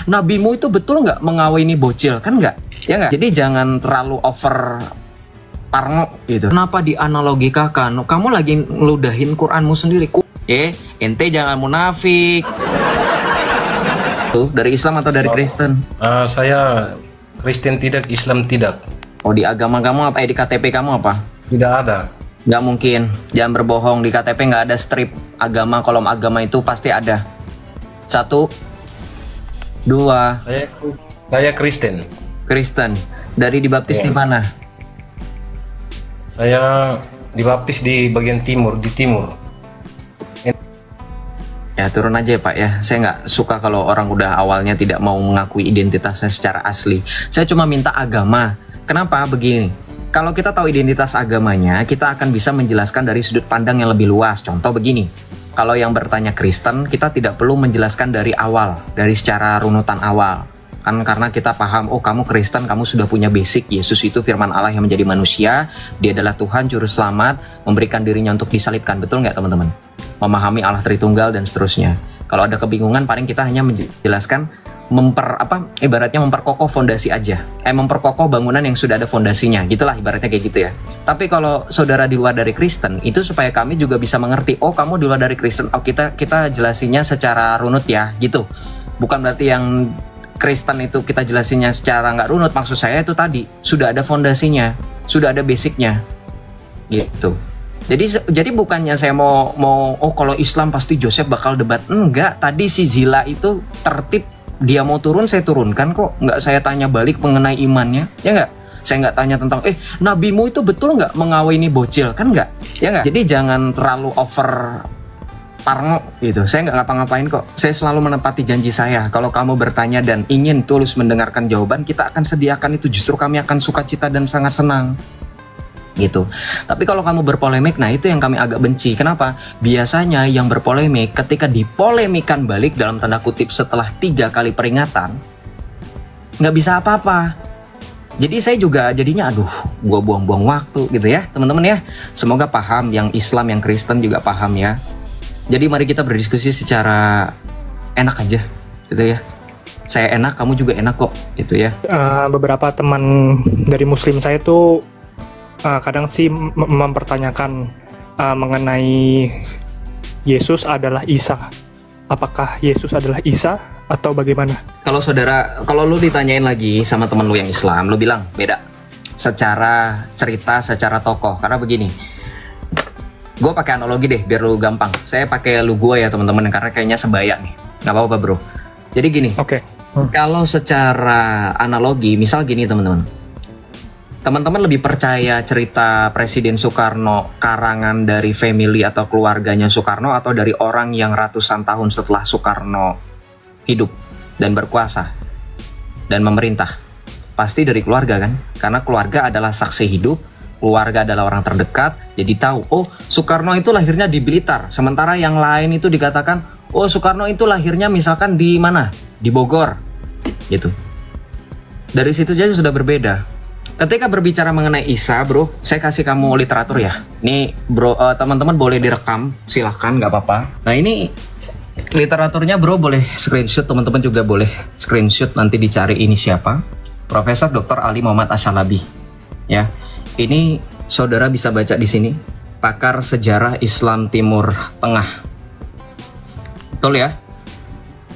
Nabimu itu betul nggak mengawini bocil? Kan nggak, ya nggak? Jadi jangan terlalu over parno gitu. Kenapa dianalogikakan? Kamu lagi ngeludahin Quranmu sendiri. Ente jangan munafik. Tuh, dari Islam atau dari Kristen? Saya Kristen tidak, Islam tidak. Oh, di agama kamu apa? Di KTP kamu apa? Tidak ada. Nggak mungkin. Jangan berbohong. Di KTP nggak ada strip agama. Kolom agama itu pasti ada. 1, 2. Saya Kristen. Kristen. Dari dibaptis di mana? Saya dibaptis di bagian timur, di timur. Ya turun aja ya Pak ya. Saya nggak suka kalau orang udah awalnya tidak mau mengakui identitasnya secara asli. Saya cuma minta agama. Kenapa begini? Kalau kita tahu identitas agamanya, kita akan bisa menjelaskan dari sudut pandang yang lebih luas. Contoh begini. Kalau yang bertanya Kristen, kita tidak perlu menjelaskan dari awal, dari secara runutan awal. Kan karena kita paham, oh kamu Kristen, kamu sudah punya basic. Yesus itu firman Allah yang menjadi manusia. Dia adalah Tuhan, Juru Selamat, memberikan dirinya untuk disalibkan. Betul nggak teman-teman? Memahami Allah Tritunggal dan seterusnya. Kalau ada kebingungan, paling kita hanya menjelaskan, ibaratnya memperkokoh fondasi aja. Memperkokoh bangunan yang sudah ada fondasinya. Gitulah ibaratnya kayak gitu ya. Tapi kalau saudara di luar dari Kristen, itu supaya kami juga bisa mengerti, oh kamu di luar dari Kristen, oh kita jelasinnya secara runut ya, gitu. Bukan berarti yang Kristen itu kita jelasinnya secara nggak runut. Maksud saya itu tadi, sudah ada fondasinya, sudah ada basicnya, gitu. Jadi bukannya saya mau kalau Islam pasti Joseph bakal debat. Enggak, tadi si Zila itu tertib, dia mau turun saya turunkan kok. Nggak saya tanya balik mengenai imannya, ya nggak? Saya nggak tanya tentang nabimu itu betul nggak mengawini bocil, kan nggak? Ya nggak? Jadi jangan terlalu over parno gitu. Saya nggak ngapa-ngapain kok. Saya selalu menepati janji saya. Kalau kamu bertanya dan ingin tulus mendengarkan jawaban, kita akan sediakan itu. Justru kami akan sukacita dan sangat senang. Gitu. Tapi kalau kamu berpolemik, nah itu yang kami agak benci. Kenapa? Biasanya yang berpolemik ketika dipolemikan balik dalam tanda kutip setelah 3 kali peringatan, nggak bisa apa-apa. Jadi saya juga jadinya gua buang-buang waktu gitu ya teman-teman ya. Semoga paham, yang Islam, yang Kristen juga paham ya. Jadi mari kita berdiskusi secara enak aja gitu ya. Saya enak, kamu juga enak kok gitu ya. Beberapa teman dari Muslim saya tuh kadang sih mempertanyakan mengenai Yesus adalah Isa. Apakah Yesus adalah Isa atau bagaimana? Kalau lu ditanyain lagi sama temen lu yang Islam, lu bilang beda. Secara cerita, secara tokoh. Karena begini, gue pakai analogi deh biar lu gampang. Saya pakai lu gue ya teman-teman, karena kayaknya sebaya nih. Nggak apa-apa bro. Jadi gini. Oke. Kalau secara analogi, misal gini teman-teman. Teman-teman lebih percaya cerita Presiden Soekarno karangan dari family atau keluarganya Soekarno, atau dari orang yang ratusan tahun setelah Soekarno hidup dan berkuasa dan memerintah? Pasti dari keluarga kan? Karena keluarga adalah saksi hidup, keluarga adalah orang terdekat, jadi tahu, oh Soekarno itu lahirnya di Blitar, sementara yang lain itu dikatakan, oh Soekarno itu lahirnya misalkan di mana? Di Bogor, gitu. Dari situ aja sudah berbeda. Ketika berbicara mengenai Isa, bro, saya kasih kamu literatur ya. Nih, bro, teman-teman boleh direkam, silahkan, nggak apa-apa. Nah ini literaturnya, bro, boleh screenshot, teman-teman juga boleh screenshot, nanti dicari ini siapa. Profesor Dr. Ali Muhammad Asyalabi. Ya, ini saudara bisa baca di sini. Pakar Sejarah Islam Timur Tengah. Betul ya?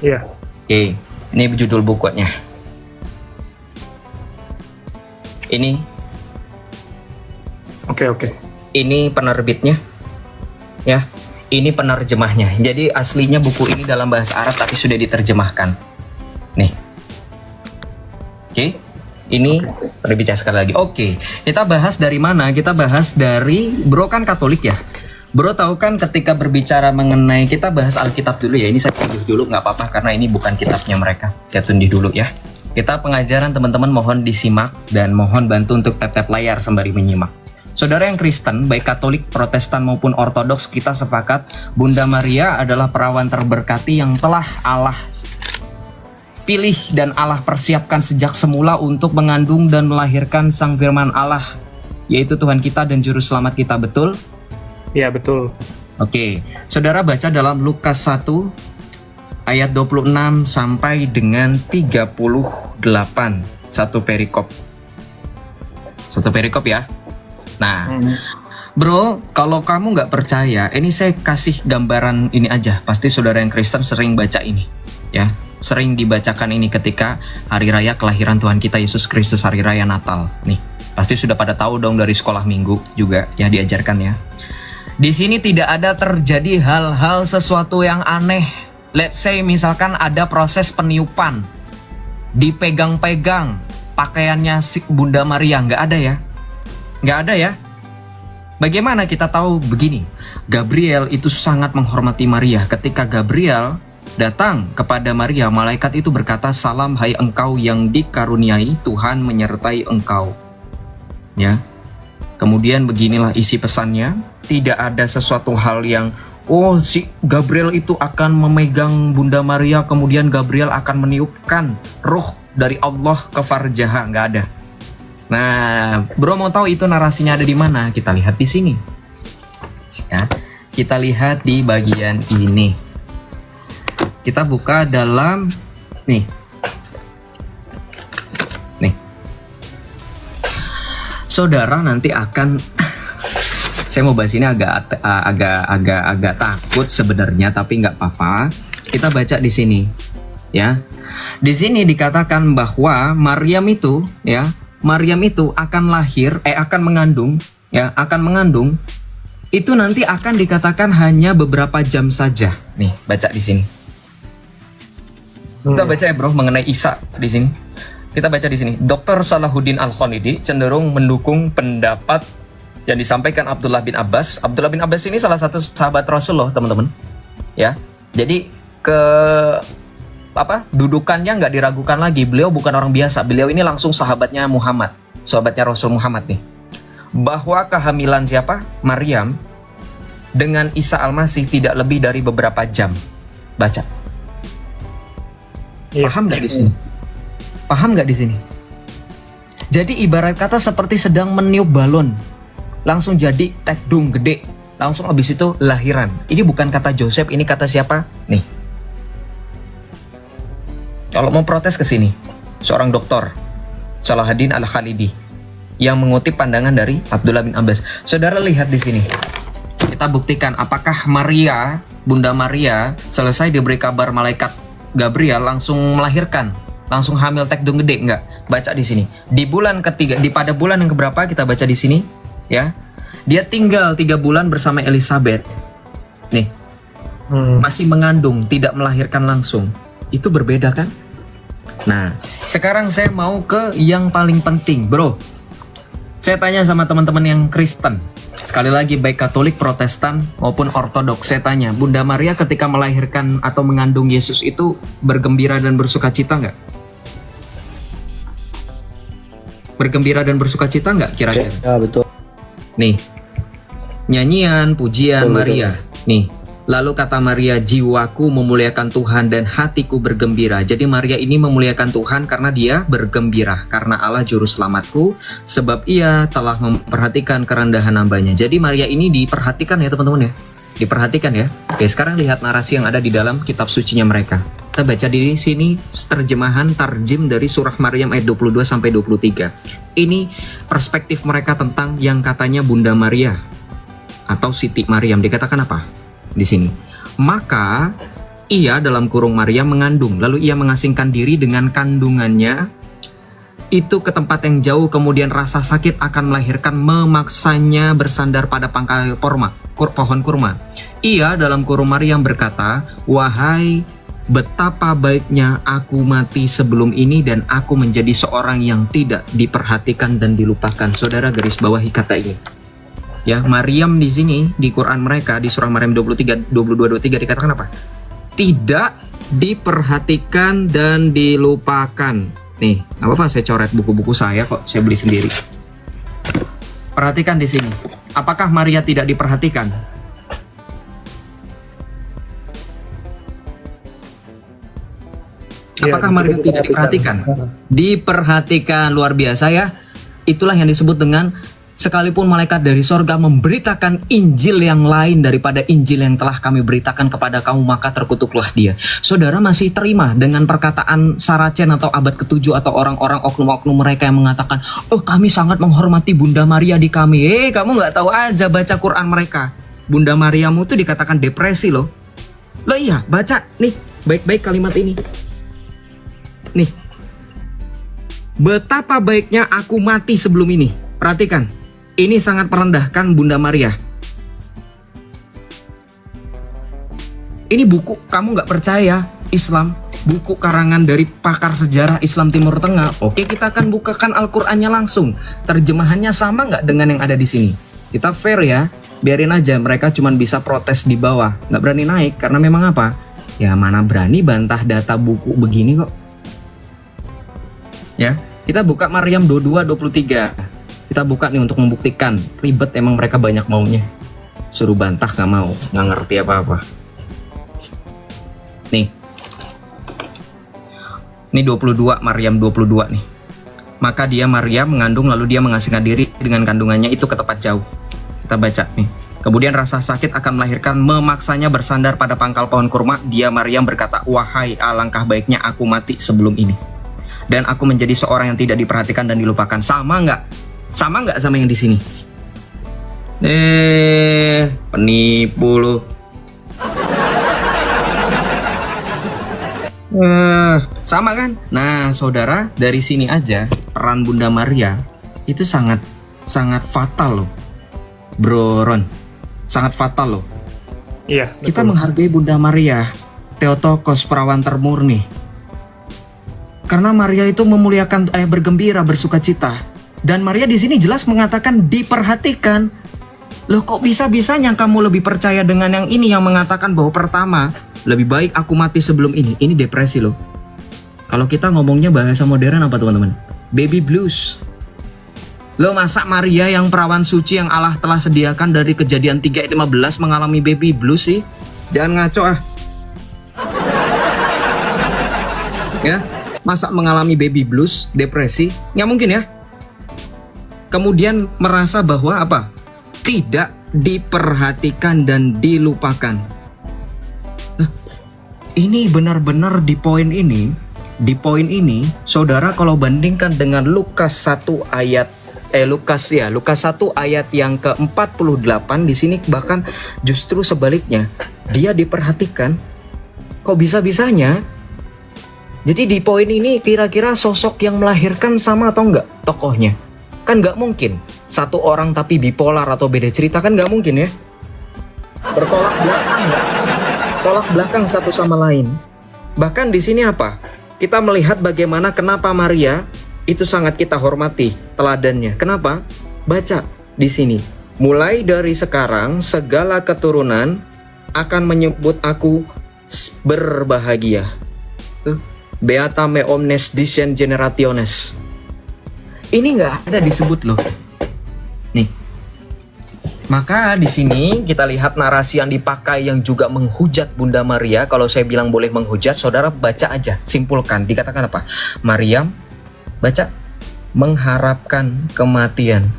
Iya. Oke, ini judul bukunya. Ini. Oke. Ini penerbitnya. Ya. Ini penerjemahnya. Jadi aslinya buku ini dalam bahasa Arab tapi sudah diterjemahkan. Nih. Oke. Ini penerbitnya sekali lagi. Oke. Kita bahas dari mana? Kita bahas dari, bro kan Katolik ya. Bro tahu kan ketika berbicara mengenai, kita bahas Alkitab dulu ya. Ini saya tunjuk dulu nggak apa-apa karena ini bukan kitabnya mereka. Saya tunjuk dulu ya. Kita pengajaran teman-teman mohon disimak dan mohon bantu untuk tap-tap layar sembari menyimak. Saudara yang Kristen, baik Katolik, Protestan maupun Ortodoks, kita sepakat Bunda Maria adalah perawan terberkati yang telah Allah pilih dan Allah persiapkan sejak semula untuk mengandung dan melahirkan Sang Firman Allah, yaitu Tuhan kita dan Juru Selamat kita, betul? Iya, betul. Oke, saudara baca dalam Lukas 1 ayat 26 sampai dengan 38. Satu perikop ya. Nah, bro, kalau kamu nggak percaya, ini saya kasih gambaran ini aja. Pasti saudara yang Kristen sering baca ini, ya. Sering dibacakan ini ketika hari raya kelahiran Tuhan kita Yesus Kristus, hari raya Natal. Nih, pasti sudah pada tahu dong dari sekolah minggu juga ya diajarkan ya. Di sini tidak ada terjadi hal-hal sesuatu yang aneh. Let's say misalkan ada proses peniupan, dipegang-pegang pakaiannya si Bunda Maria, nggak ada ya. Nggak ada ya. Bagaimana kita tahu begini? Gabriel itu sangat menghormati Maria. Ketika Gabriel datang kepada Maria, malaikat itu berkata, "Salam hai engkau yang dikaruniai, Tuhan menyertai engkau." Ya. Kemudian beginilah isi pesannya. Tidak ada sesuatu hal yang si Gabriel itu akan memegang Bunda Maria, kemudian Gabriel akan meniupkan ruh dari Allah ke farjaha, nggak ada. Nah, bro mau tahu itu narasinya ada di mana? Kita lihat di sini. Ya, kita lihat di bagian ini. Kita buka dalam nih. Saudara nanti akan saya mau bahas ini agak takut sebenarnya, tapi nggak apa-apa. Kita baca di sini, ya. Di sini dikatakan bahwa Maryam itu akan mengandung, itu nanti akan dikatakan hanya beberapa jam saja. Nih, baca di sini. Kita baca ya, bro, mengenai Isa di sini. Kita baca di sini. Dr. Salahuddin Al-Khanidi cenderung mendukung pendapat yang disampaikan Abdullah bin Abbas. Abdullah bin Abbas ini salah satu sahabat Rasul loh, teman-teman. Ya. Jadi dudukannya nggak diragukan lagi. Beliau bukan orang biasa. Beliau ini langsung sahabatnya Muhammad, sahabatnya Rasul Muhammad nih. Bahwa kehamilan siapa? Maryam dengan Isa Al-Masih tidak lebih dari beberapa jam. Baca. Paham nggak di sini? Paham nggak di sini? Jadi ibarat kata seperti sedang meniup balon, langsung jadi tekdung gede, langsung habis itu lahiran. Ini bukan kata Joseph, ini kata siapa? Nih. Kalau mau protes ke sini, seorang doktor, Salahuddin Al-Khalidi, yang mengutip pandangan dari Abdullah bin Abbas. Saudara lihat di sini. Kita buktikan apakah Maria, Bunda Maria, selesai diberi kabar malaikat Gabriel langsung melahirkan, langsung hamil tekdung gede, enggak? Baca di sini. Di bulan ketiga, pada bulan yang keberapa kita baca di sini, ya. Dia tinggal 3 bulan bersama Elizabeth. Nih. Masih mengandung, tidak melahirkan langsung. Itu berbeda kan? Nah, sekarang saya mau ke yang paling penting, bro. Saya tanya sama teman-teman yang Kristen. Sekali lagi, baik Katolik, Protestan, maupun Ortodoks. Saya tanya, Bunda Maria ketika melahirkan atau mengandung Yesus itu bergembira dan bersukacita nggak? Bergembira dan bersukacita nggak kira-kira? Ya, betul. Nih, nyanyian, pujian Betul, Maria. Nih, lalu kata Maria, jiwaku memuliakan Tuhan dan hatiku bergembira. Jadi Maria ini memuliakan Tuhan karena dia bergembira. Karena Allah juru selamatku, sebab ia telah memperhatikan kerendahan hambanya. Jadi Maria ini diperhatikan ya teman-teman ya. Diperhatikan ya. Oke, sekarang lihat narasi yang ada di dalam kitab sucinya mereka. Kita baca di sini terjemahan tarjim dari surah Maryam ayat 22 sampai 23. Ini perspektif mereka tentang yang katanya Bunda Maria atau Siti Maryam. Dikatakan apa? Di sini. Maka ia dalam kurung Maria mengandung, lalu ia mengasingkan diri dengan kandungannya itu ke tempat yang jauh, kemudian rasa sakit akan melahirkan memaksanya bersandar pada pangkal pohon kurma. Ia dalam kurung Maryam berkata, wahai betapa baiknya aku mati sebelum ini dan aku menjadi seorang yang tidak diperhatikan dan dilupakan. Saudara garis bawahi kata ini. Ya, Maryam di sini di Quran mereka di surah Maryam 22 23 dikatakan apa? Tidak diperhatikan dan dilupakan. Nih, apa saya coret buku-buku saya kok saya beli sendiri. Perhatikan di sini. Apakah Maria tidak diperhatikan? Apakah Maria tidak diperhatikan? Diperhatikan, luar biasa ya. Itulah yang disebut dengan sekalipun malaikat dari sorga memberitakan Injil yang lain daripada Injil yang telah kami beritakan kepada kamu, maka terkutuklah dia. Saudara masih terima dengan perkataan Saracen atau abad ke-7 atau orang-orang oknum-oknum mereka yang mengatakan, oh kami sangat menghormati Bunda Maria di kami. Kamu nggak tahu aja baca Quran mereka. Bunda Mariamu tuh dikatakan depresi loh. Loh iya, baca nih baik-baik kalimat ini. Nih, betapa baiknya aku mati sebelum ini. Perhatikan, ini sangat merendahkan Bunda Maria. Ini buku, kamu nggak percaya Islam, buku karangan dari pakar sejarah Islam Timur Tengah. Oke, kita akan bukakan Al-Qur'annya langsung. Terjemahannya sama nggak dengan yang ada di sini? Kita fair ya, biarin aja mereka cuma bisa protes di bawah, nggak berani naik karena memang apa? Ya mana berani bantah data buku begini kok. Ya, kita buka Maryam 22-23. Kita buka nih untuk membuktikan. Ribet emang mereka banyak maunya. Suruh bantah gak mau, gak ngerti apa-apa. Nih 22, Maryam 22 nih. Maka dia Maryam mengandung lalu dia mengasingkan diri dengan kandungannya itu ke tempat jauh. Kita baca nih. Kemudian rasa sakit akan melahirkan memaksanya bersandar pada pangkal pohon kurma. Dia Maryam berkata, wahai alangkah baiknya aku mati sebelum ini. Dan aku menjadi seorang yang tidak diperhatikan dan dilupakan. Sama nggak? Sama nggak sama yang di sini? Penipu lu. Sama kan? Nah, saudara, dari sini aja peran Bunda Maria itu sangat fatal loh, Bro Ron. Sangat fatal loh. Iya. Kita betul. menghargai Bunda Maria, Theotokos, perawan termurni. Karena Maria itu memuliakan, bergembira, bersukacita. Dan Maria di sini jelas mengatakan diperhatikan. Loh kok bisa-bisanya kamu lebih percaya dengan yang ini yang mengatakan bahwa pertama, lebih baik aku mati sebelum ini. Ini depresi loh. Kalau kita ngomongnya bahasa modern apa teman-teman? Baby blues. Loh masa Maria yang perawan suci yang Allah telah sediakan dari Kejadian 3 ayat 15 mengalami baby blues sih? Jangan ngaco ah. Ya, masa mengalami baby blues, depresi? Nggak mungkin ya. Kemudian merasa bahwa apa? Tidak diperhatikan dan dilupakan. Nah, ini benar-benar di poin ini, saudara kalau bandingkan dengan Lukas 1 ayat Lukas 1 ayat yang ke-48 di sini bahkan justru sebaliknya. Dia diperhatikan. Kok bisa-bisanya? Jadi di poin ini kira-kira sosok yang melahirkan sama atau enggak tokohnya? Kan nggak mungkin satu orang tapi bipolar atau beda cerita, kan nggak mungkin ya. Bertolak belakang ya. Tolak belakang satu sama lain. Bahkan di sini apa? Kita melihat bagaimana kenapa Maria itu sangat kita hormati teladannya. Kenapa? Baca di sini. Mulai dari sekarang segala keturunan akan menyebut aku berbahagia. Beata me omnes dicent generationes. Ini nggak ada disebut loh. Nih. Maka di sini kita lihat narasi yang dipakai yang juga menghujat Bunda Maria. Kalau saya bilang boleh menghujat, saudara baca aja, simpulkan. Dikatakan apa? Maryam, baca, mengharapkan kematian.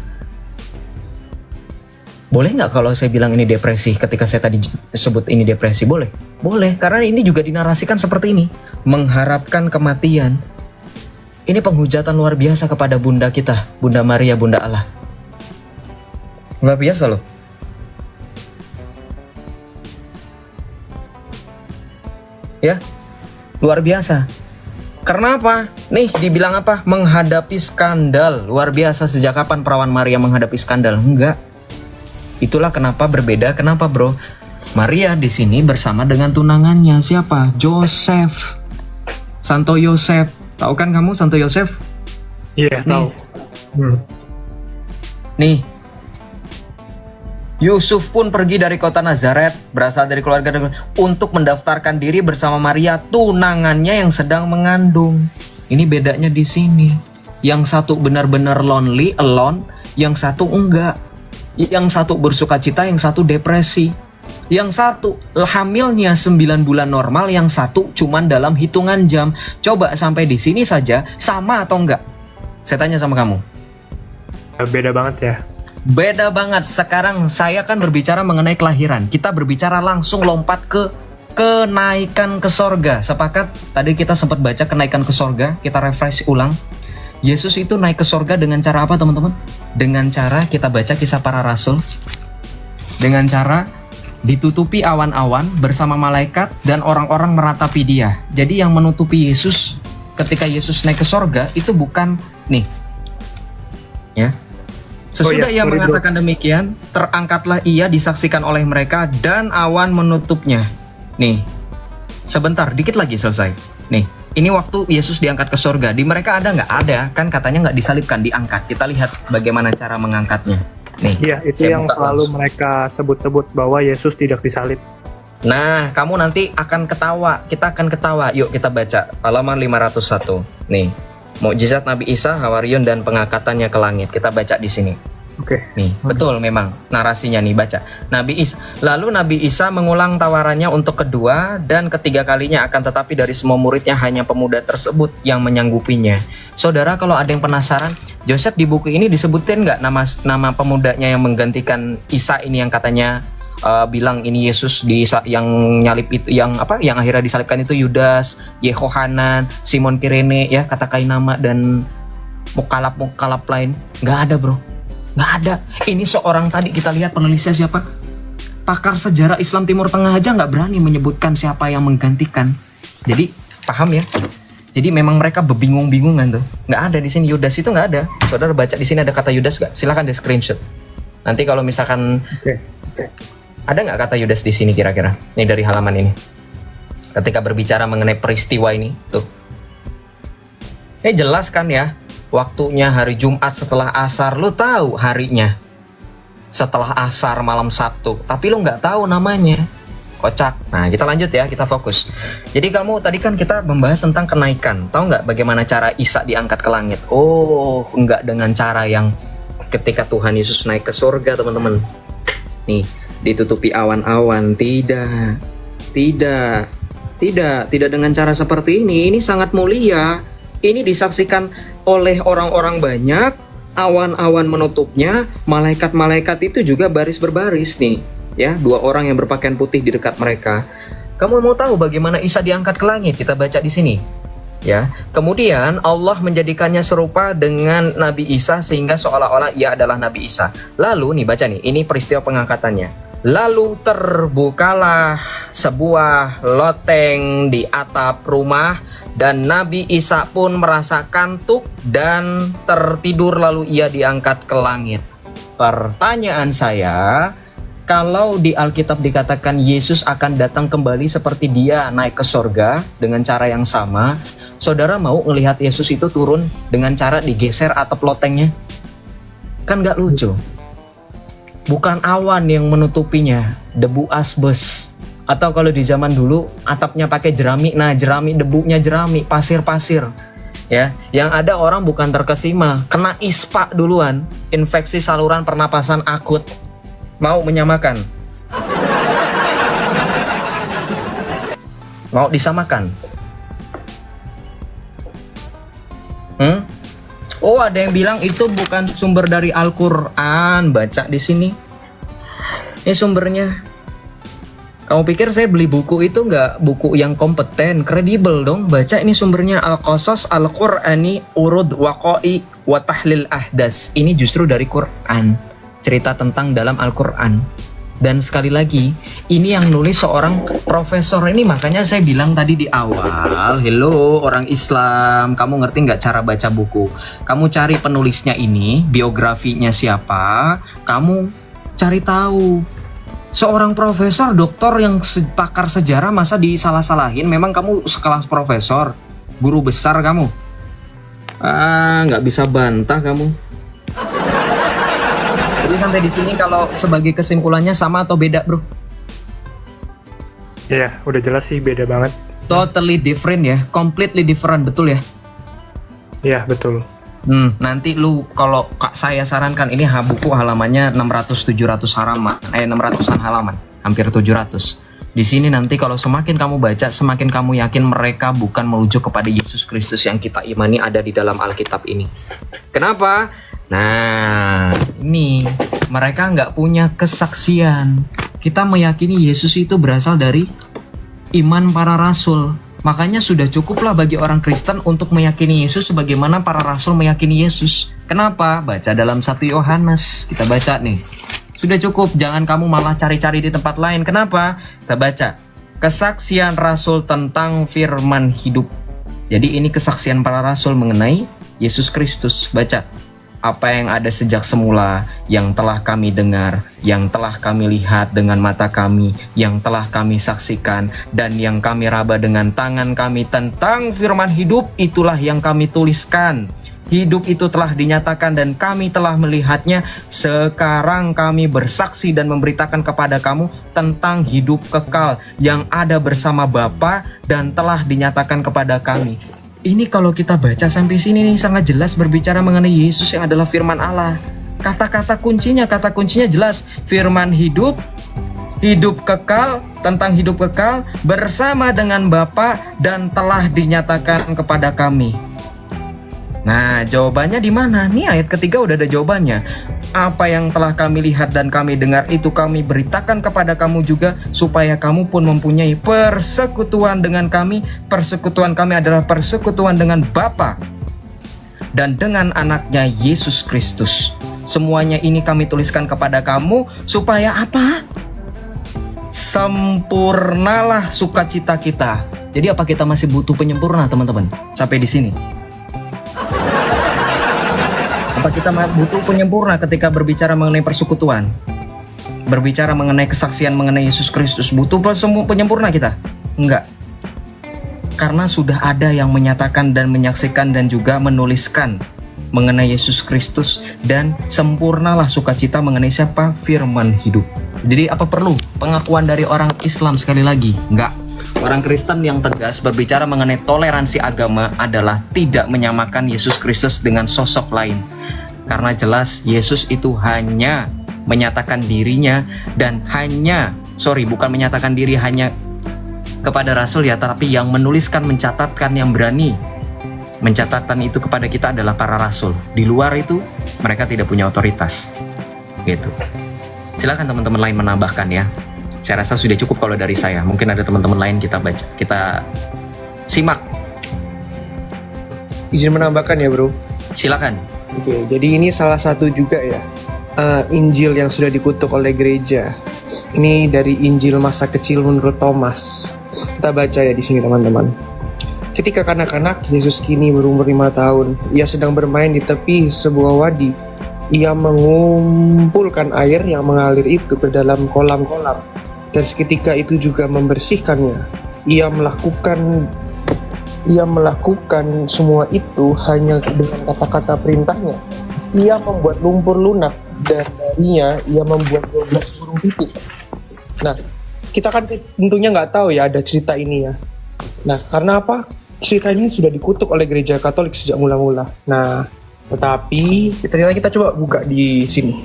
Boleh nggak kalau saya bilang ini depresi ketika saya tadi sebut ini depresi? Boleh? Boleh, karena ini juga dinarasikan seperti ini. Mengharapkan kematian. Ini penghujatan luar biasa kepada Bunda kita, Bunda Maria, Bunda Allah. Luar biasa loh. Ya, luar biasa. Karena apa? Nih dibilang apa? Menghadapi skandal. Luar biasa. Sejak kapan perawan Maria menghadapi skandal? Enggak. Itulah kenapa berbeda. Kenapa bro? Maria di sini bersama dengan tunangannya. Siapa? Joseph. Santo Yosef. Tahu kan kamu Santo Yosef? Iya, tahu. Nih. Yusuf pun pergi dari kota Nazaret, berasal dari keluarga untuk mendaftarkan diri bersama Maria, tunangannya yang sedang mengandung. Ini bedanya di sini. Yang satu benar-benar lonely, alone, yang satu enggak. Yang satu bersukacita, yang satu depresi. Yang satu hamilnya 9 bulan normal, yang satu cuman dalam hitungan jam. Coba sampai di sini saja sama atau enggak? Saya tanya sama kamu. Beda banget ya. Beda banget. Sekarang saya kan berbicara mengenai kelahiran. Kita berbicara langsung lompat ke kenaikan ke sorga. Sepakat? Tadi kita sempat baca kenaikan ke sorga. Kita refresh ulang. Yesus itu naik ke sorga dengan cara apa, teman-teman? Dengan cara kita baca Kisah Para Rasul. Dengan cara ditutupi awan-awan bersama malaikat dan orang-orang meratapi dia. Jadi yang menutupi Yesus ketika Yesus naik ke sorga itu bukan nih. Ya. Sesudah ia mengatakan demikian, terangkatlah ia disaksikan oleh mereka dan awan menutupnya. Nih, sebentar, dikit lagi selesai. Nih, ini waktu Yesus diangkat ke surga. Di mereka ada nggak? Ada, kan katanya nggak disalibkan, diangkat. Kita lihat bagaimana cara mengangkatnya. Nih, iya, itu yang selalu mereka sebut-sebut bahwa Yesus tidak disalib. Nah, kamu nanti akan ketawa. Kita akan ketawa. Yuk kita baca halaman 501. Nih. Mukjizat Nabi Isa, Hawarion dan pengangkatannya ke langit. Kita baca di sini. Oke. Nih, betul memang narasinya nih, baca. Lalu Nabi Isa mengulang tawarannya untuk kedua dan ketiga kalinya, akan tetapi dari semua muridnya hanya pemuda tersebut yang menyanggupinya. Saudara, kalau ada yang penasaran, Joseph di buku ini disebutin nggak nama pemudanya yang menggantikan Isa ini yang katanya bilang ini Yesus yang nyalip itu, yang akhirnya disalibkan itu Yudas, Yehohanan, Simon Kirene, ya, katakan nama dan mukalap lain. Nggak ada, bro, nggak ada. Ini seorang, tadi kita lihat penulisnya siapa, pakar sejarah Islam Timur Tengah aja nggak berani menyebutkan siapa yang menggantikan. Jadi paham ya? Jadi memang mereka bebingung-bingungan tuh. Nggak ada di sini Yudas itu, nggak ada. Saudara baca di sini ada kata Yudas nggak? Silakan di screenshot. Nanti kalau misalkan ada nggak kata Yudas di sini kira-kira? Nih dari halaman ini. Ketika berbicara mengenai peristiwa ini, tuh. Jelas kan ya, waktunya hari Jumat setelah asar. Lu tahu harinya setelah asar malam Sabtu, tapi lu nggak tahu namanya. Kocak. Nah, kita lanjut ya, kita fokus. Jadi tadi kan kita membahas tentang kenaikan. Tahu nggak bagaimana cara Isa diangkat ke langit? Oh, nggak dengan cara yang ketika Tuhan Yesus naik ke surga, teman-teman. Nih, ditutupi awan-awan. Tidak dengan cara seperti ini. Ini sangat mulia. Ini disaksikan oleh orang-orang banyak. Awan-awan menutupnya. Malaikat-malaikat itu juga baris berbaris nih, ya, 2 orang yang berpakaian putih di dekat mereka. Kamu mau tahu bagaimana Isa diangkat ke langit? Kita baca di sini. Ya, kemudian Allah menjadikannya serupa dengan Nabi Isa sehingga seolah-olah ia adalah Nabi Isa. Lalu nih, baca nih, ini peristiwa pengangkatannya. Lalu terbukalah sebuah loteng di atap rumah dan Nabi Isa pun merasa kantuk dan tertidur, lalu ia diangkat ke langit. Pertanyaan saya, kalau di Alkitab dikatakan Yesus akan datang kembali seperti dia naik ke sorga dengan cara yang sama, saudara mau ngelihat Yesus itu turun dengan cara digeser atap lotengnya? Kan gak lucu. Bukan awan yang menutupinya, debu asbes. Atau kalau di zaman dulu atapnya pakai jerami, nah jerami, debunya jerami, pasir-pasir. Ya, yang ada orang bukan terkesima, kena ispa duluan, infeksi saluran pernapasan akut. Mau menyamakan? Mau disamakan? Oh, ada yang bilang itu bukan sumber dari Al-Quran. Baca di sini. Ini sumbernya. Kamu pikir saya beli buku itu nggak buku yang kompeten, kredibel dong? Baca ini sumbernya, Al-Qasas Al-Qur'ani Urud Waqa'i wa Tahlil Ahdas. Ini justru dari Quran. Cerita tentang dalam Al-Quran. Dan sekali lagi, ini yang nulis seorang profesor ini. Makanya saya bilang tadi di awal, hello orang Islam, kamu ngerti nggak cara baca buku? Kamu cari penulisnya ini, biografinya siapa, kamu cari tahu. Seorang profesor, doktor yang pakar sejarah masa disalah-salahin? Memang kamu sekelas profesor, guru besar kamu. Nggak bisa bantah kamu. Jadi sampai di sini kalau sebagai kesimpulannya sama atau beda, bro? Iya, udah jelas sih beda banget. Totally different ya, completely different, betul ya? Iya, betul. Nanti lu kalau saya sarankan ini buku halamannya 600-700 halaman, 600-an halaman, hampir 700. Di sini nanti kalau semakin kamu baca, semakin kamu yakin mereka bukan merujuk kepada Yesus Kristus yang kita imani ada di dalam Alkitab ini. Kenapa? Nah, ini mereka nggak punya kesaksian. Kita meyakini Yesus itu berasal dari iman para rasul. Makanya sudah cukuplah bagi orang Kristen untuk meyakini Yesus sebagaimana para rasul meyakini Yesus. Kenapa? Baca dalam 1 Yohanes. Kita baca nih. Sudah cukup, jangan kamu malah cari-cari di tempat lain. Kenapa? Kita baca. Kesaksian rasul tentang firman hidup. Jadi ini kesaksian para rasul mengenai Yesus Kristus. Baca. Apa yang ada sejak semula, yang telah kami dengar, yang telah kami lihat dengan mata kami, yang telah kami saksikan, dan yang kami raba dengan tangan kami tentang firman hidup, itulah yang kami tuliskan. Hidup itu telah dinyatakan dan kami telah melihatnya. Sekarang kami bersaksi dan memberitakan kepada kamu tentang hidup kekal yang ada bersama Bapa dan telah dinyatakan kepada kami. Ini kalau kita baca sampai sini nih sangat jelas berbicara mengenai Yesus yang adalah firman Allah. Kata kuncinya jelas. Firman hidup, hidup kekal, tentang hidup kekal bersama dengan Bapa dan telah dinyatakan kepada kami. Nah, jawabannya di mana? Nih ayat ketiga udah ada jawabannya. Apa yang telah kami lihat dan kami dengar itu kami beritakan kepada kamu juga, supaya kamu pun mempunyai persekutuan dengan kami. Persekutuan kami adalah persekutuan dengan Bapa dan dengan anaknya Yesus Kristus. Semuanya ini kami tuliskan kepada kamu supaya apa? Sempurnalah sukacita kita. Jadi apa kita masih butuh penyempurna, teman-teman? Sampai di sini. Apa kita butuh penyempurna ketika berbicara mengenai persekutuan? Berbicara mengenai kesaksian mengenai Yesus Kristus, butuh penyempurna kita? Enggak. Karena sudah ada yang menyatakan dan menyaksikan dan juga menuliskan mengenai Yesus Kristus, dan sempurnalah sukacita mengenai siapa? Firman hidup. Jadi apa perlu pengakuan dari orang Islam sekali lagi? Enggak. Orang Kristen yang tegas berbicara mengenai toleransi agama adalah tidak menyamakan Yesus Kristus dengan sosok lain. Karena jelas Yesus itu hanya menyatakan dirinya dan bukan menyatakan diri hanya kepada rasul ya, tapi yang menuliskan, mencatatkan, yang berani mencatatkan itu kepada kita adalah para rasul. Di luar itu mereka tidak punya otoritas. Gitu. Silakan teman-teman lain menambahkan ya. Saya rasa sudah cukup kalau dari saya. Mungkin ada teman-teman lain, kita simak. Izin menambahkan ya bro. Silakan. Oke, jadi ini salah satu juga ya Injil yang sudah dikutuk oleh gereja. Ini dari Injil masa kecil menurut Thomas. Kita baca ya di sini teman-teman. Ketika kanak-kanak Yesus kini berumur 5 tahun, ia sedang bermain di tepi sebuah wadi. Ia mengumpulkan air yang mengalir itu ke dalam kolam-kolam, dan seketika itu juga membersihkannya. Ia melakukan semua itu hanya dengan kata-kata perintahnya. Ia membuat lumpur lunak, dan darinya ia membuat 12 burung pipit. Nah, kita kan tentunya nggak tahu ya ada cerita ini ya. Nah, karena apa? Cerita ini sudah dikutuk oleh gereja Katolik sejak mula-mula. Nah, tetapi ternyata kita coba buka di sini.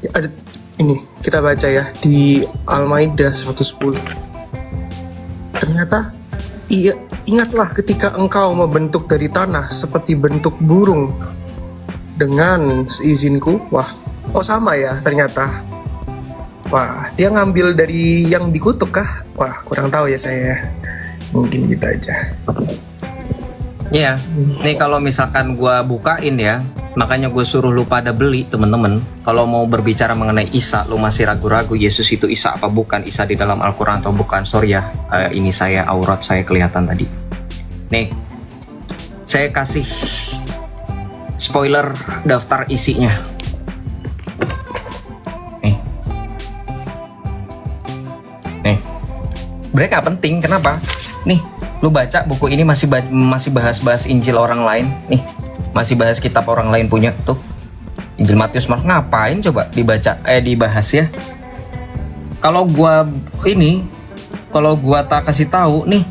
Ada ini, kita baca ya di Al-Maidah 110. Ternyata ingatlah ketika engkau membentuk dari tanah seperti bentuk burung dengan seizinku. Wah, kok sama ya ternyata. Wah, dia ngambil dari yang dikutuk kah? Wah, kurang tahu ya saya. Mungkin gitu aja. Iya, nih kalau misalkan gue bukain ya, makanya gue suruh lu pada beli temen-temen. Kalau mau berbicara mengenai Isa, lu masih ragu-ragu Yesus itu Isa apa bukan, Isa di dalam Al-Quran atau bukan. Sorry ya, ini aurat saya kelihatan tadi. Nih, saya kasih spoiler daftar isinya. Nih, mereka penting, kenapa? Nih, lu baca buku ini masih bahas-bahas Injil orang lain. Nih, masih bahas kitab orang lain punya tuh. Injil Matius, Markus, ngapain coba dibahas ya? Kalau gua tak kasih tahu nih,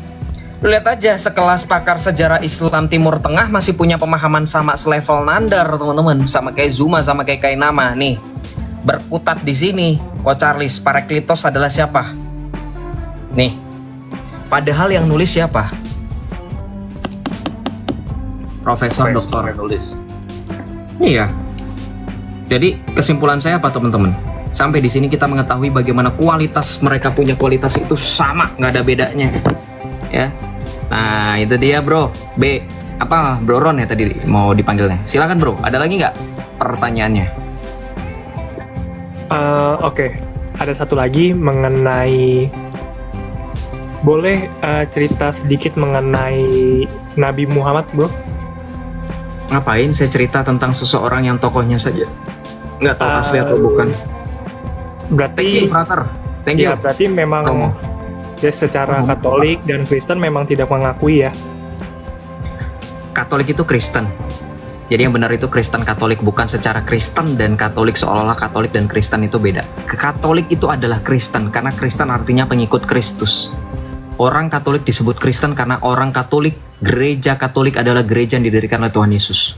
lu lihat aja sekelas pakar sejarah Islam Timur Tengah masih punya pemahaman sama selevel Nandar, teman-teman, sama kayak Zuma, sama kayak Kainama nih. Berkutat di sini, Kocarlis, Parakletos adalah siapa? Nih, padahal yang nulis siapa? Profesor Doktor. Iya. Jadi kesimpulan saya apa teman-teman? Sampai di sini kita mengetahui bagaimana kualitas mereka punya kualitas itu sama, nggak ada bedanya, ya. Nah itu dia bro, Bro Ron ya tadi mau dipanggilnya. Silakan bro, ada lagi nggak pertanyaannya? Oke, ada satu lagi mengenai, boleh cerita sedikit mengenai Nabi Muhammad, bro? Ngapain saya cerita tentang seseorang yang tokohnya saja nggak tahu asli atau bukan? Berarti, Thank you, brother. Thank you. ya berarti memang Romo. ya secara Katolik dan Kristen memang tidak mengakui ya. Katolik itu Kristen. Jadi yang benar itu Kristen Katolik, bukan secara Kristen dan Katolik, seolah-olah Katolik dan Kristen itu beda. Katolik itu adalah Kristen karena Kristen artinya pengikut Kristus. Orang Katolik disebut Kristen karena orang Katolik, gereja Katolik adalah gereja yang didirikan oleh Tuhan Yesus.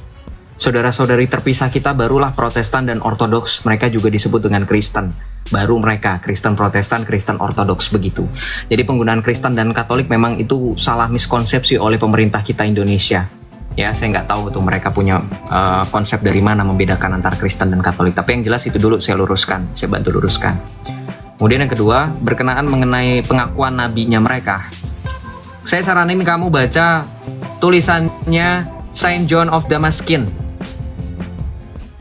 Saudara-saudari terpisah kita barulah Protestan dan Ortodoks, mereka juga disebut dengan Kristen. Baru mereka Kristen Protestan, Kristen Ortodoks begitu. Jadi penggunaan Kristen dan Katolik memang itu salah miskonsepsi oleh pemerintah kita Indonesia. Ya, saya nggak tahu tuh mereka punya konsep dari mana membedakan antara Kristen dan Katolik. Tapi yang jelas itu dulu saya luruskan, saya bantu luruskan. Kemudian yang kedua, berkenaan mengenai pengakuan nabinya mereka. Saya saranin kamu baca tulisannya Saint John of Damascus.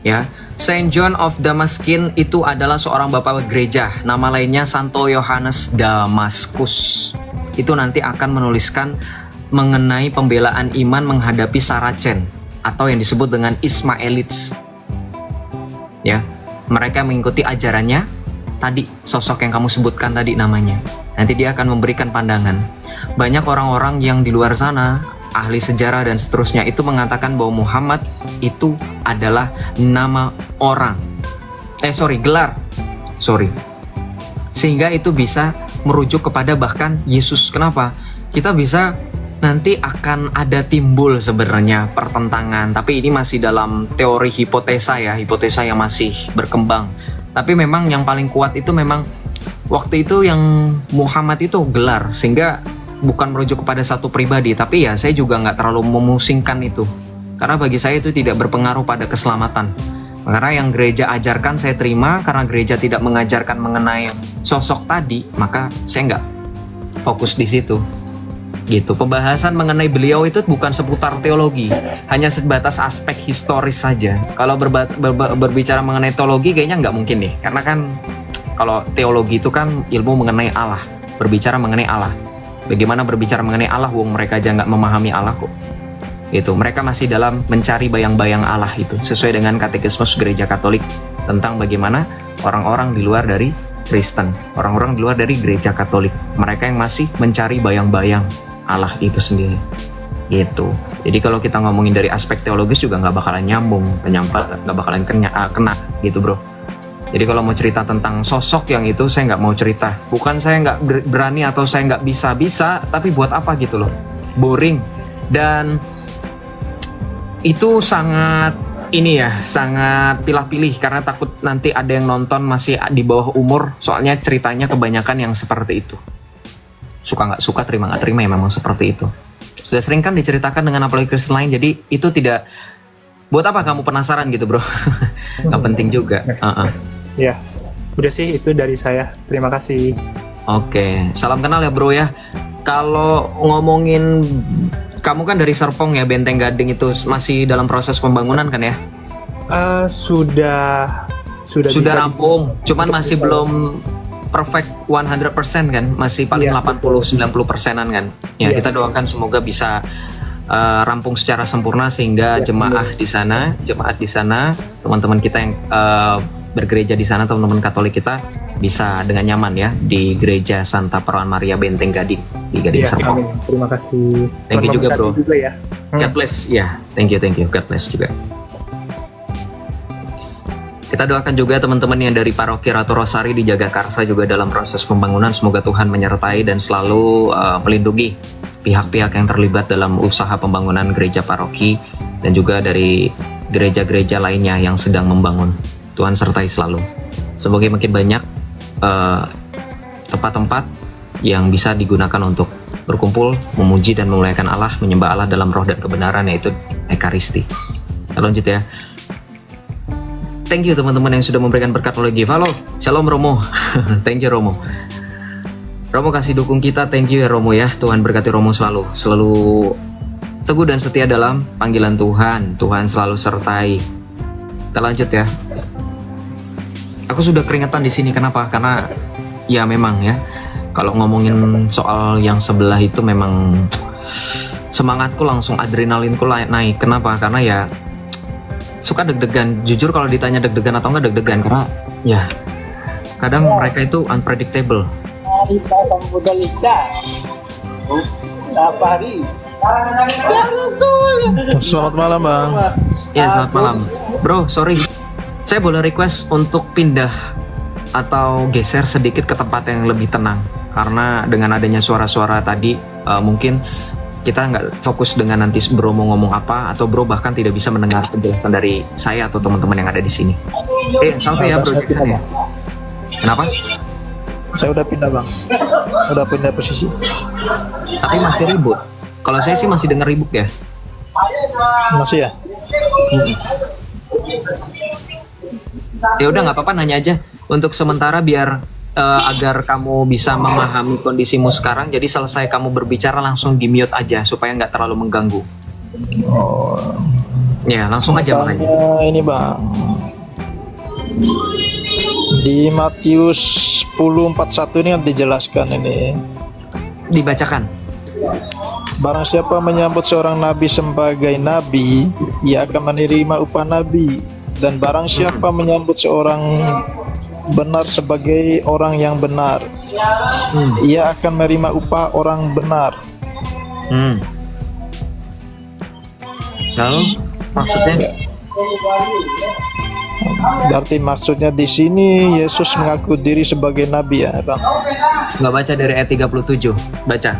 Ya, Saint John of Damascus itu adalah seorang bapak gereja. Nama lainnya Santo Yohanes Damaskus. Itu nanti akan menuliskan mengenai pembelaan iman menghadapi Saracen atau yang disebut dengan Ismailites. Ya, mereka mengikuti ajarannya tadi, sosok yang kamu sebutkan tadi namanya. Nanti dia akan memberikan pandangan. Banyak orang-orang yang di luar sana, ahli sejarah dan seterusnya, itu mengatakan bahwa Muhammad itu adalah nama orang. Gelar. Sehingga itu bisa merujuk kepada bahkan Yesus. Kenapa? Kita bisa nanti akan ada timbul sebenarnya pertentangan, tapi ini masih dalam teori hipotesa ya, hipotesa yang masih berkembang. Tapi memang yang paling kuat itu memang waktu itu yang Muhammad itu gelar, sehingga bukan merujuk kepada satu pribadi. Tapi ya saya juga nggak terlalu memusingkan itu, karena bagi saya itu tidak berpengaruh pada keselamatan. Karena yang gereja ajarkan saya terima, karena gereja tidak mengajarkan mengenai sosok tadi, maka saya nggak fokus di situ. Gitu. Pembahasan mengenai beliau itu bukan seputar teologi, hanya sebatas aspek historis saja. Kalau berbicara mengenai teologi kayaknya nggak mungkin deh, karena kan kalau teologi itu kan ilmu mengenai Allah, berbicara mengenai Allah. Bagaimana berbicara mengenai Allah, wong mereka aja nggak memahami Allah kok. Itu mereka masih dalam mencari bayang-bayang Allah itu, sesuai dengan katekismus gereja Katolik tentang bagaimana orang-orang di luar dari Kristen, orang-orang di luar dari gereja Katolik, mereka yang masih mencari bayang-bayang Allah itu sendiri. Gitu. Jadi kalau kita ngomongin dari aspek teologis juga nggak bakalan nyambung, nggak bakalan kena gitu bro. Jadi kalau mau cerita tentang sosok yang itu, saya nggak mau cerita. Bukan saya nggak berani atau saya nggak bisa, tapi buat apa gitu loh. Boring. Dan itu sangat sangat pilih-pilih, karena takut nanti ada yang nonton masih di bawah umur. Soalnya ceritanya kebanyakan yang seperti itu. Suka nggak suka, terima nggak terima, ya memang seperti itu. Sudah sering kan diceritakan dengan apologi Kristen lain, jadi itu tidak. Buat apa kamu penasaran gitu bro? Nggak penting juga. Ya, udah sih itu dari saya. Terima kasih. Oke, salam kenal ya bro ya. Kalau ngomongin, kamu kan dari Serpong ya, Benteng Gading itu masih dalam proses pembangunan kan ya? Sudah rampung, cuman masih belum perfect 100% kan, masih paling 80-90%an kan. Ya, kita doakan semoga bisa rampung secara sempurna sehingga jemaat di sana, teman-teman kita yang bergereja di sana, teman-teman Katolik kita bisa dengan nyaman ya di gereja Santa Perawan Maria Benteng Gading di Gading Serpong. Amin. Terima kasih. Thank you juga bro. Juga ya. God bless ya. Thank you. God bless juga. Kita doakan juga teman-teman yang dari Paroki Ratu Rosari di Jagakarsa juga dalam proses pembangunan. Semoga Tuhan menyertai dan selalu melindungi pihak-pihak yang terlibat dalam usaha pembangunan gereja paroki dan juga dari gereja-gereja lainnya yang sedang membangun. Tuhan sertai selalu. Semoga makin banyak tempat-tempat yang bisa digunakan untuk berkumpul, memuji dan memuliakan Allah, menyembah Allah dalam roh dan kebenaran, yaitu Ekaristi. Kita lanjut ya. Thank you teman-teman yang sudah memberikan berkat oleh Give. Halo, Shalom Romo. Thank you Romo. Romo kasih dukung kita, thank you ya Romo ya. Tuhan berkati Romo selalu teguh dan setia dalam panggilan Tuhan. Tuhan selalu sertai. Kita lanjut ya. Aku sudah keringetan di sini. Kenapa? Karena ya memang ya. Kalau ngomongin soal yang sebelah itu memang semangatku langsung, adrenalinku naik. Kenapa? Karena ya suka deg-degan. Jujur kalau ditanya deg-degan atau enggak deg-degan, karena ya kadang mereka itu unpredictable. Selamat malam Bang. Ya selamat malam bro, sorry saya boleh request untuk pindah atau geser sedikit ke tempat yang lebih tenang, karena dengan adanya suara-suara tadi mungkin kita nggak fokus dengan nanti bro mau ngomong apa, atau bro bahkan tidak bisa mendengar penjelasan dari saya atau teman-teman yang ada di sini. Sampai ya bro Jackson ya. Kenapa? Saya udah pindah Bang, udah pindah posisi. Tapi masih ribut. Kalau saya sih masih dengar ribut ya. Masih ya? Ya udah nggak apa-apa, nanya aja untuk sementara biar agar kamu bisa memahami kondisimu sekarang. Jadi selesai kamu berbicara langsung di mute aja supaya nggak terlalu mengganggu. Oh. Ya langsung aja makanya. Ini Bang, di Matius 10:41 ini kan dijelaskan ini. Dibacakan. Barang siapa menyambut seorang nabi sebagai nabi, ia akan menerima upah nabi. Dan barang siapa menyambut seorang benar sebagai orang yang benar, ia akan menerima upah orang benar. Lalu maksudnya? Berarti maksudnya di sini Yesus mengaku diri sebagai nabi ya Bang? Nggak baca dari ayat 37. Baca.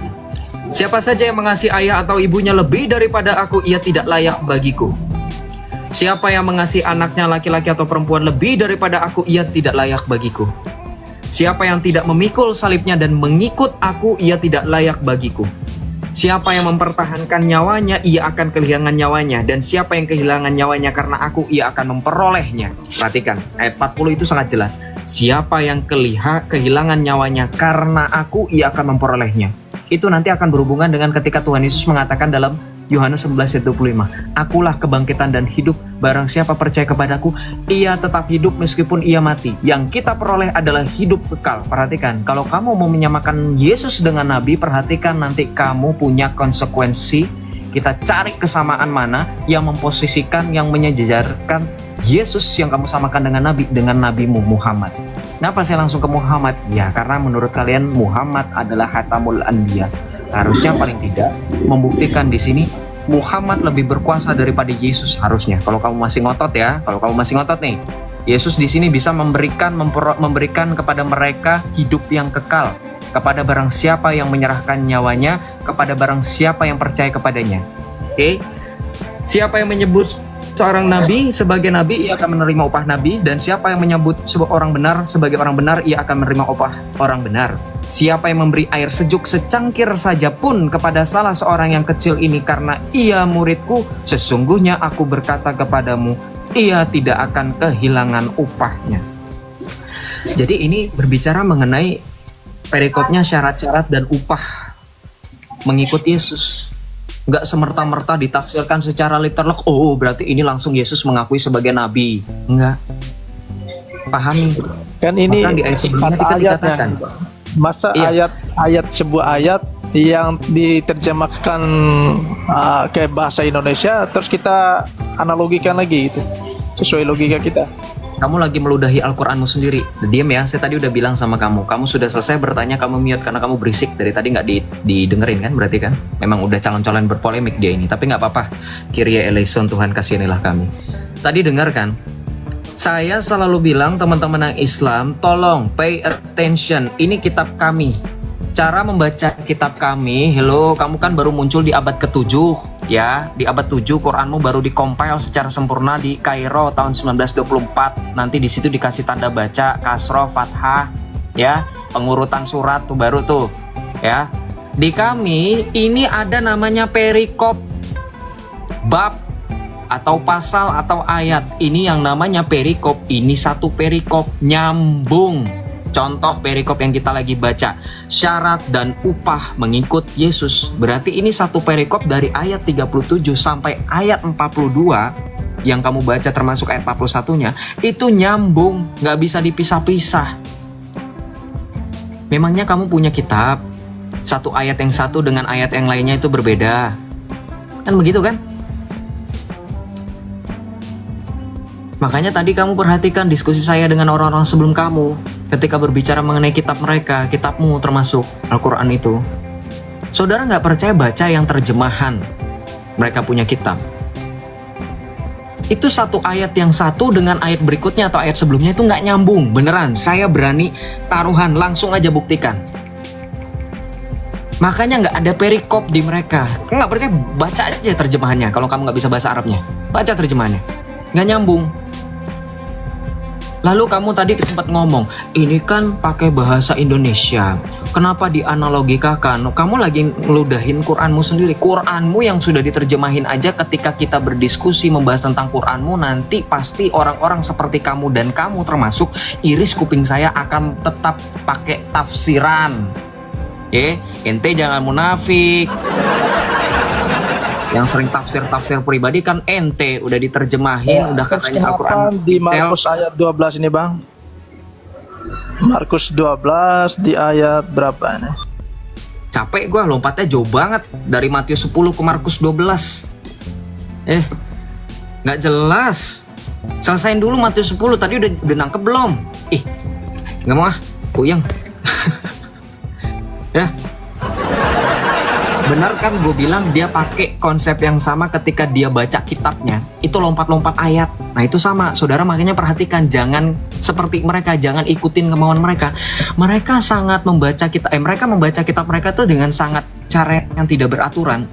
Siapa saja yang mengasihi ayah atau ibunya lebih daripada aku, ia tidak layak bagiku. Siapa yang mengasihi anaknya laki-laki atau perempuan lebih daripada aku, ia tidak layak bagiku. Siapa yang tidak memikul salibnya dan mengikut aku, ia tidak layak bagiku. Siapa yang mempertahankan nyawanya, ia akan kehilangan nyawanya. Dan siapa yang kehilangan nyawanya karena aku, ia akan memperolehnya. Perhatikan, ayat 40 itu sangat jelas. Siapa yang kehilangan nyawanya karena aku, ia akan memperolehnya. Itu nanti akan berhubungan dengan ketika Tuhan Yesus mengatakan dalam Yohanes 11:25, akulah kebangkitan dan hidup, barang siapa percaya kepadaku, ia tetap hidup meskipun ia mati. Yang kita peroleh adalah hidup kekal. Perhatikan, kalau kamu mau menyamakan Yesus dengan Nabi, perhatikan nanti kamu punya konsekuensi. Kita cari kesamaan mana yang memposisikan, yang menyejajarkan Yesus yang kamu samakan dengan Nabi, dengan Nabimu Muhammad. Kenapa saya langsung ke Muhammad? Ya karena menurut kalian Muhammad adalah Khatamul Anbiya. Harusnya paling tidak membuktikan di sini Muhammad lebih berkuasa daripada Yesus harusnya. Kalau kamu masih ngotot ya, kalau kamu masih ngotot nih, Yesus di sini bisa memberikan kepada mereka hidup yang kekal, kepada barang siapa yang menyerahkan nyawanya, kepada barang siapa yang percaya kepadanya. Oke? Siapa yang menyebut seorang nabi sebagai nabi, ia akan menerima upah nabi, dan siapa yang menyebut seorang benar sebagai orang benar, ia akan menerima upah orang benar. Siapa yang memberi air sejuk secangkir saja pun kepada salah seorang yang kecil ini karena ia muridku, sesungguhnya aku berkata kepadamu, ia tidak akan kehilangan upahnya. Jadi ini berbicara mengenai perikopnya syarat-syarat dan upah mengikut Yesus. Nggak semerta-merta ditafsirkan secara literal, oh berarti ini langsung Yesus mengakui sebagai nabi. Enggak. Pahami. Kan ini di ayat sebelumnya kita dikatakan. Masa ayat sebuah ayat yang diterjemahkan ke bahasa Indonesia terus kita analogikan lagi gitu sesuai logika kita. Kamu lagi meludahi Al-Quranmu sendiri. Diam ya, saya tadi udah bilang sama kamu. Kamu sudah selesai bertanya, kamu mute karena kamu berisik. Dari tadi nggak didengerin kan, berarti kan? Memang udah calon-calon berpolemik dia ini. Tapi nggak apa-apa. Kyrie eleison, Tuhan kasihanilah kami. Tadi dengar kan? Saya selalu bilang teman-teman yang Islam, tolong pay attention. Ini kitab kami. Cara membaca kitab kami, hello, kamu kan baru muncul di abad ke-7 ya. Di abad 7 Quranmu baru dikompil secara sempurna di Kairo tahun 1924. Nanti di situ dikasih tanda baca kasroh, fathah ya, pengurutan surat tuh baru tuh ya. Di kami ini ada namanya perikop bab atau pasal atau ayat. Ini yang namanya perikop. Ini satu perikop nyambung. Contoh perikop yang kita lagi baca, syarat dan upah mengikut Yesus. Berarti ini satu perikop dari ayat 37 sampai ayat 42 yang kamu baca termasuk ayat 41-nya, itu nyambung, nggak bisa dipisah-pisah. Memangnya kamu punya kitab, satu ayat yang satu dengan ayat yang lainnya itu berbeda? Kan begitu kan? Makanya tadi kamu perhatikan diskusi saya dengan orang-orang sebelum kamu ketika berbicara mengenai kitab mereka, kitabmu termasuk Al-Quran itu. Saudara nggak percaya baca yang terjemahan mereka punya kitab. Itu satu ayat yang satu dengan ayat berikutnya atau ayat sebelumnya itu nggak nyambung. Beneran, saya berani taruhan, langsung aja buktikan. Makanya nggak ada perikop di mereka. Kamu nggak percaya, baca aja terjemahannya. Kalau kamu nggak bisa bahasa Arabnya, baca terjemahannya. Nggak nyambung. Lalu kamu tadi sempat ngomong, ini kan pakai bahasa Indonesia, kenapa dianalogikakan? Kamu lagi ngeludahin Quranmu sendiri. Quranmu yang sudah diterjemahin aja, ketika kita berdiskusi membahas tentang Quranmu, nanti pasti orang-orang seperti kamu dan kamu termasuk, iris kuping saya akan tetap pakai tafsiran. Ente jangan munafik. Yang sering tafsir pribadi kan ente udah diterjemahin, udah katanya Al-Quran di Markus ayat 12 ini, Bang? Markus 12 di ayat berapa ini? Capek gua, lompatnya jauh banget dari Matius 10 ke Markus 12. Nggak jelas. Selesain dulu Matius 10, tadi udah nangkep belum? Nggak mau puyeng. Ya. Benar kan gue bilang dia pakai konsep yang sama ketika dia baca kitabnya. Itu lompat-lompat ayat. Nah itu sama, saudara, makanya perhatikan. Jangan seperti mereka, jangan ikutin kemauan mereka. Mereka sangat membaca kitab, mereka membaca kitab mereka tuh dengan sangat cara yang tidak beraturan.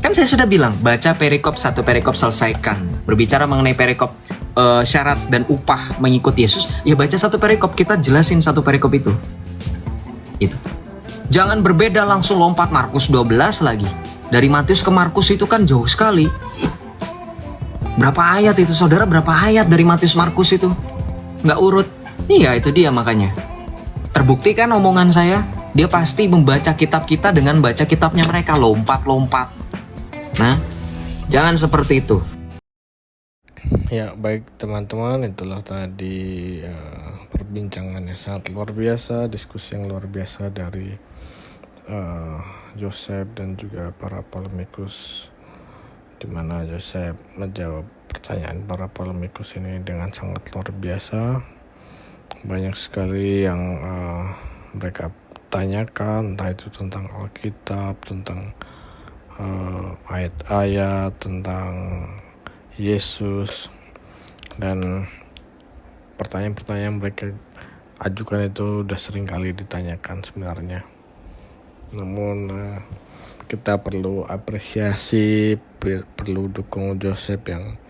Kan saya sudah bilang, baca perikop satu perikop selesaikan. Berbicara mengenai perikop syarat dan upah mengikut Yesus, ya baca satu perikop, kita jelasin satu perikop itu. Itu. Jangan berbeda langsung lompat Markus 12 lagi. Dari Matius ke Markus itu kan jauh sekali. Berapa ayat itu, saudara? Berapa ayat dari Matius Markus itu? Nggak urut. Iya, itu dia makanya. Terbukti kan omongan saya? Dia pasti membaca kitab kita dengan baca kitabnya mereka. Lompat-lompat. Nah, jangan seperti itu. Ya, baik teman-teman, itulah tadi perbincangan yang sangat luar biasa, diskusi yang luar biasa dari Joseph dan juga para polemikus, di mana Joseph menjawab pertanyaan para polemikus ini dengan sangat luar biasa. Banyak sekali yang mereka tanyakan, entah itu tentang Alkitab, tentang ayat-ayat, tentang Yesus, dan pertanyaan-pertanyaan mereka ajukan itu udah sering kali ditanyakan sebenarnya. Namun kita perlu apresiasi, perlu dukung Joseph yang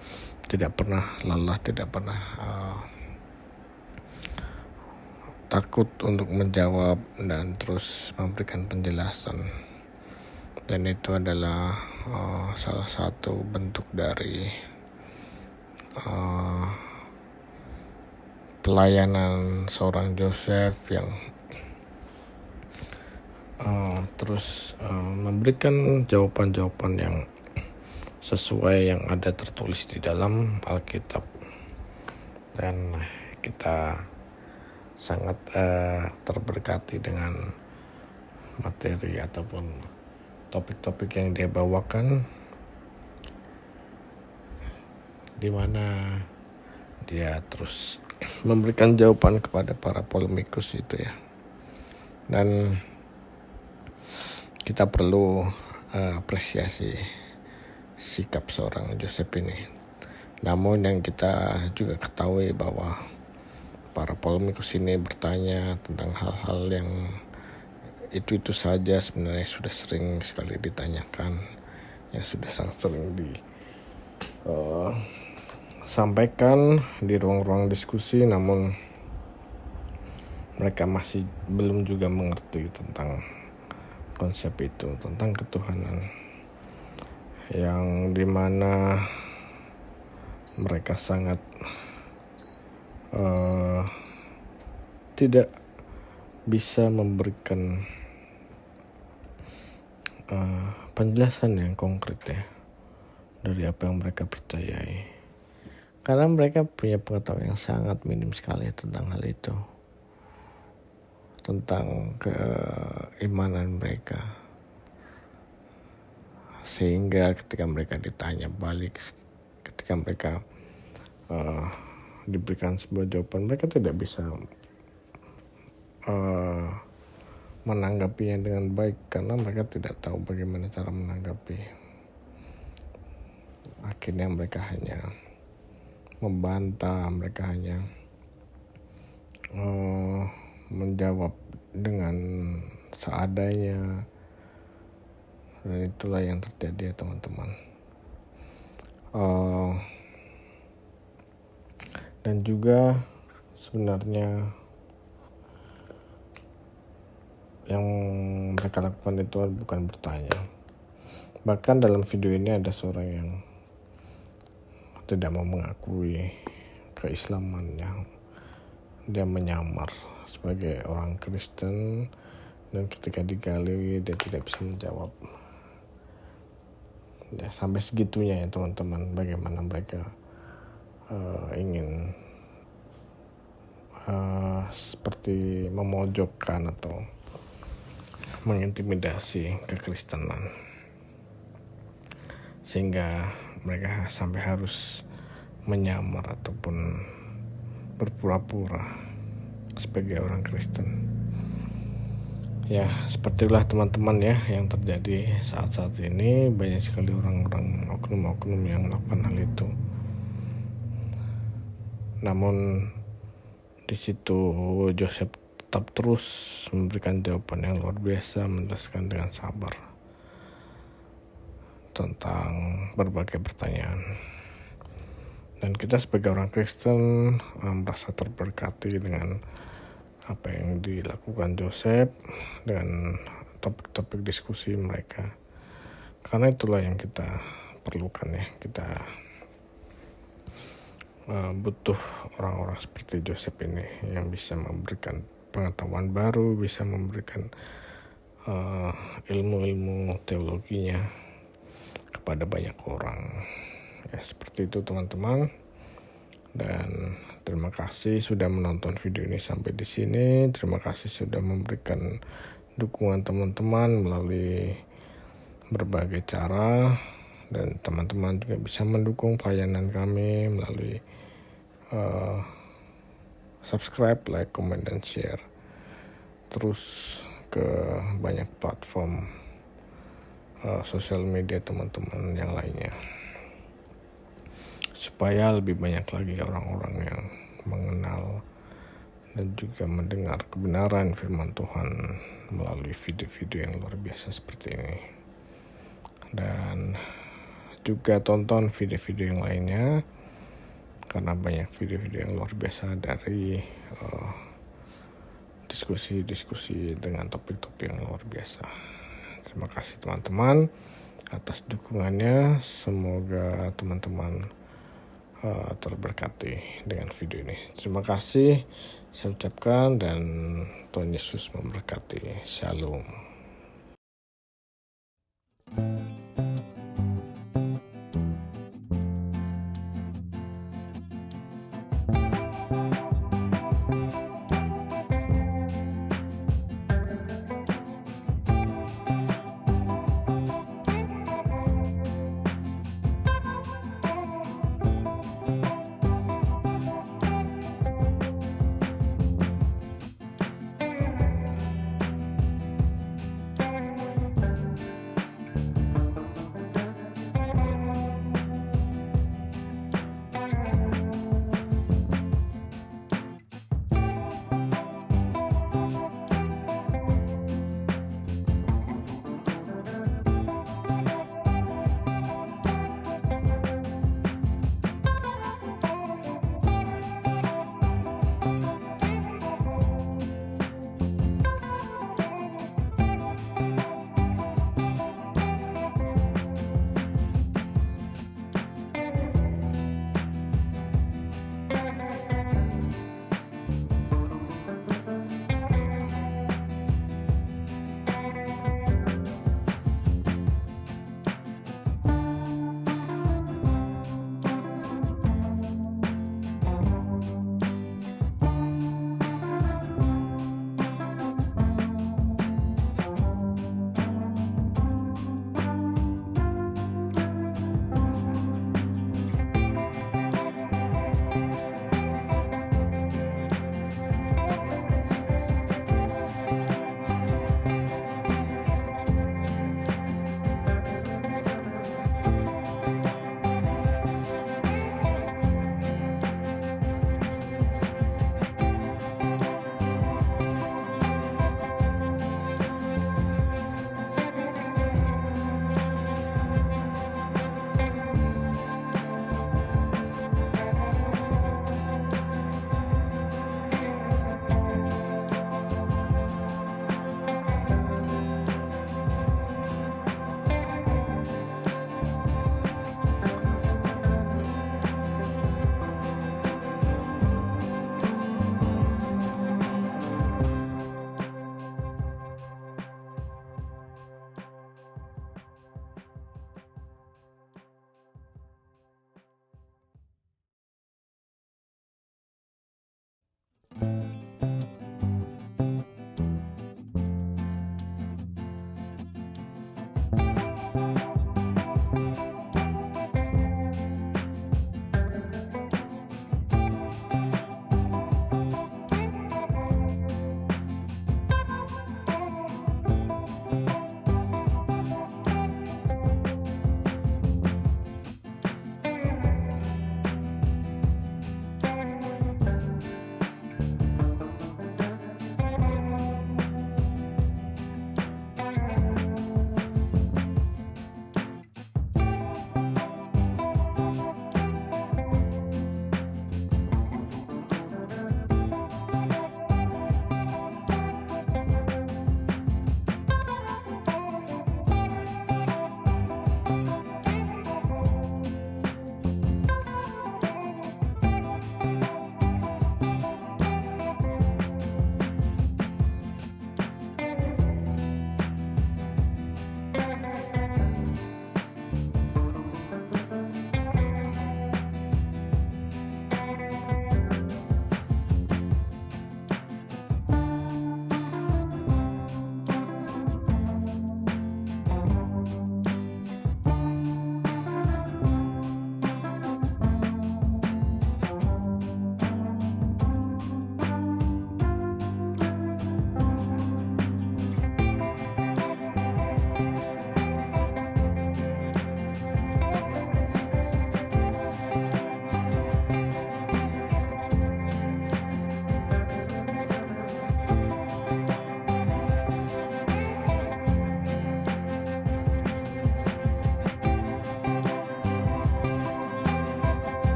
tidak pernah lelah, tidak pernah takut untuk menjawab dan terus memberikan penjelasan. Dan itu adalah salah satu bentuk dari pelayanan seorang Joseph yang terus memberikan jawaban-jawaban yang sesuai yang ada tertulis di dalam Alkitab. Dan kita sangat terberkati dengan materi ataupun topik-topik yang dia bawakan, di mana dia terus memberikan jawaban kepada para polemikus itu ya. Dan kita perlu apresiasi sikap seorang Joseph ini. Namun yang kita juga ketahui bahwa para polemikus ini bertanya tentang hal-hal yang itu saja sebenarnya sudah sering sekali ditanyakan, yang sudah sangat sering disampaikan di ruang-ruang diskusi, namun mereka masih belum juga mengerti tentang konsep itu, tentang ketuhanan yang dimana mereka sangat tidak bisa memberikan penjelasan yang konkret ya dari apa yang mereka percayai, karena mereka punya pengetahuan yang sangat minim sekali tentang hal itu, tentang keimanan mereka, sehingga ketika mereka ditanya balik, ketika mereka diberikan sebuah jawaban, mereka tidak bisa menanggapinya dengan baik karena mereka tidak tahu bagaimana cara menanggapi. Akhirnya mereka hanya membantah, mereka hanya menjawab dengan seadanya, dan itulah yang terjadi ya teman-teman. Dan juga sebenarnya yang mereka lakukan itu bukan bertanya. Bahkan dalam video ini ada seorang yang tidak mau mengakui keislamannya. Dia menyamar sebagai orang Kristen, dan ketika digali dia tidak bisa menjawab. Ya, sampai segitunya ya teman-teman, bagaimana mereka ingin seperti memojokkan atau mengintimidasi kekristenan, sehingga mereka sampai harus menyamar ataupun berpura-pura sebagai orang Kristen. Ya, sepertilah teman-teman ya yang terjadi saat-saat ini. Banyak sekali orang-orang oknum-oknum yang melakukan hal itu. Namun di situ Joseph tetap terus memberikan jawaban yang luar biasa, menjelaskan dengan sabar tentang berbagai pertanyaan. Dan kita sebagai orang Kristen merasa terberkati dengan apa yang dilakukan Joseph dan topik-topik diskusi mereka, karena itulah yang kita perlukan ya. Kita butuh orang-orang seperti Joseph ini yang bisa memberikan pengetahuan baru, bisa memberikan ilmu-ilmu teologinya kepada banyak orang. Ya, seperti itu teman-teman. Dan terima kasih sudah menonton video ini sampai di sini. Terima kasih sudah memberikan dukungan teman-teman melalui berbagai cara, dan teman-teman juga bisa mendukung pelayanan kami melalui subscribe, like, comment, dan share terus ke banyak platform sosial media teman-teman yang lainnya, supaya lebih banyak lagi orang-orang yang mengenal dan juga mendengar kebenaran firman Tuhan melalui video-video yang luar biasa seperti ini. Dan juga tonton video-video yang lainnya, karena banyak video-video yang luar biasa dari diskusi-diskusi dengan topik-topik yang luar biasa. Terima kasih teman-teman atas dukungannya. Semoga teman-teman terberkati dengan video ini. Terima kasih saya ucapkan, dan Tuhan Yesus memberkati. Shalom. Bye.